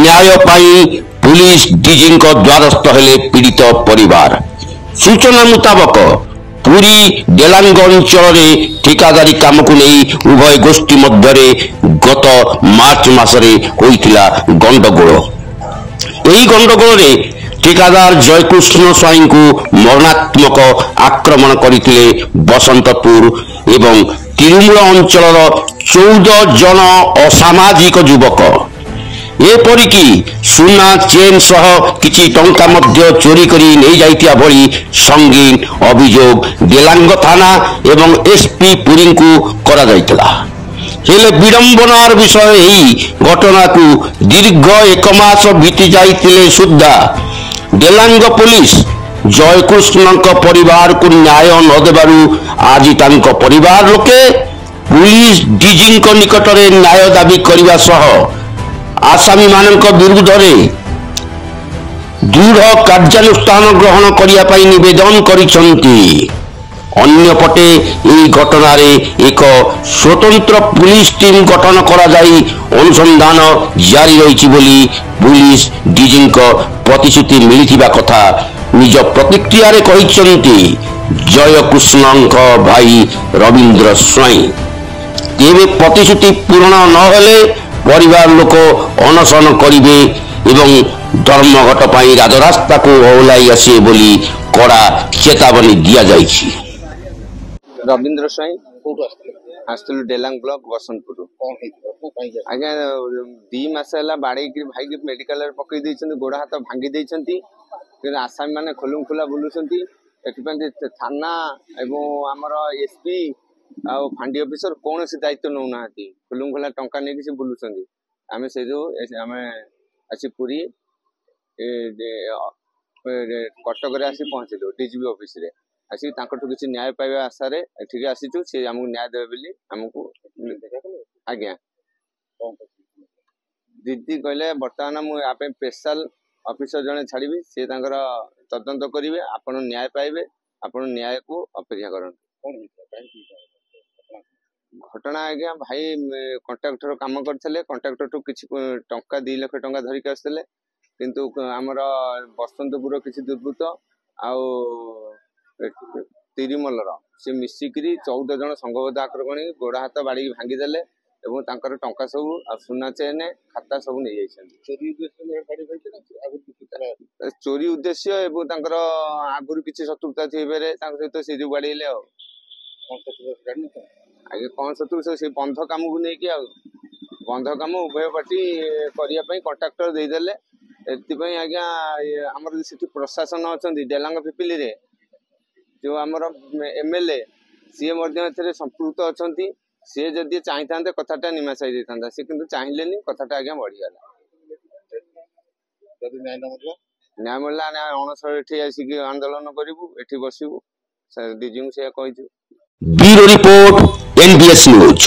न्याय पाई police DG द्वारस्थ हेले पीड़ित परिवार। सूचना मुताबक पुरी डेलांग अंचल ठिकादारी काम को नहीं उभय गोष्ठी मध्य गत मार्च मासरे होइतिला गंडगोल। यही गंडगोल ठिकादार जयकृष्ण स्वाई को मरणात्मक आक्रमण करते बसंतपुर एवं तिरुमूल अंचल 14 जन असामाजिक युवक। एपरिकी सुना चेन सह किछि टंका मध्य चोरी करी नहीं जाइतिया भली संगीन अभियोग डेलांग थाना एवं एसपी पुरी को करा जाइतला। हेले विडंबनार विषय यही घटना को दीर्घ 1 मास बीती जाइतिले सुद्धा डेलांग पुलिस जयकृष्ण परिवार को न्याय न देबारु आज तांको परिवार लोके पुलिस डीजी निकट में न्याय दाबी करने सह आसामी मानक विरुद्ध दृढ़ कार्यानुष्ठान ग्रहण करने निवेदन करिसंती। अन्यपटे यह घटन एक स्वतंत्र पुलिस टीम गठन करा जाई अनुसंधान जारी रही बोली पुलिस डीजी प्रतिश्रुति मिलिथिबा कथा निज प्रतिक्रिया रे कहिसंती जयकृष्ण भाई रवींद्र स्वाई। तेबे प्रतिश्रुति पूर्ण न हेले परिवार लोक अनशन करिवे एवं धर्मघट पाई राजरास्ता को ओह्लाई आसे बोली कड़ा चेतावनी दिया जाइछि। रवींद्र स्वाई आसलु डेलांग ब्लॉक बसंतपुर आज्ञा 2 मास है बाड़े भाई की मेडिकल पकई देइछन्ती गोड़ हाथ भांगी देइछन्ती कि आसामी माने खोलुम खुला बुलुछन्ती एथिपे थाना एवं आमर एसपी आ फांडी ऑफिसर कौन से दायित्व नौ ना खुलुम खुला टंका नहीं से बुलुछन्ती आमे से जो आमे आसी पुरी कटक रे आसी पहुंचलु डीजीपी ऑफिस रे आसी तांकटु किछि न्याय पाइबा आशा रे ठीक आसीचु से हमकु न्याय देबे बोली हमकु आज्ञा दीदी कहले वर्तमान मु आपे स्पेशल ऑफिसर जने छाड़ीबी से तांकर तदंत करिवे आपण न्याय पाइबे आपण न्याय को अपेक्षा करन। घटना आज्ञा भाई कंट्राक्टर काम करथिले कंट्राक्टर टू किछि टंका 2 लाख टंका धरि के आसले किंतु हमर बसंतपुर किछि दुर्बृत्त आउ तिरुमलर से मिसिकरी 14 जन संघबद्ध आक्रमणी गोड़ हाथ बाड़ी भांगी देले एवं तांकर टंका सब आ सुना चेन खाता सब नहीं जाइछन्ती। चोरी उद्देश्य एवं तांकर आगुरु किछि शत्रुता थेबेरे तांक सहित से जो बाड़ीले आ आगे कौन शत्रु से बंध काम को लेकिन आ बंध काम उभय पार्टी करने कंट्राक्टर देदेले एपाई आज्ञा आमर से प्रशासन अच्छा डेलांग पिपिली रे जो आमर एमएलए सी संपृक्त अच्छा सी जदि चाहता कथाटा निमाशाई था सी कि चाहिए कथाटा आज्ञा बढ़ीगला न्याय मिलला अणसर ये आसिक आंदोलन करूँ ये बसबू डीजी से कही। Bureau report NBS news.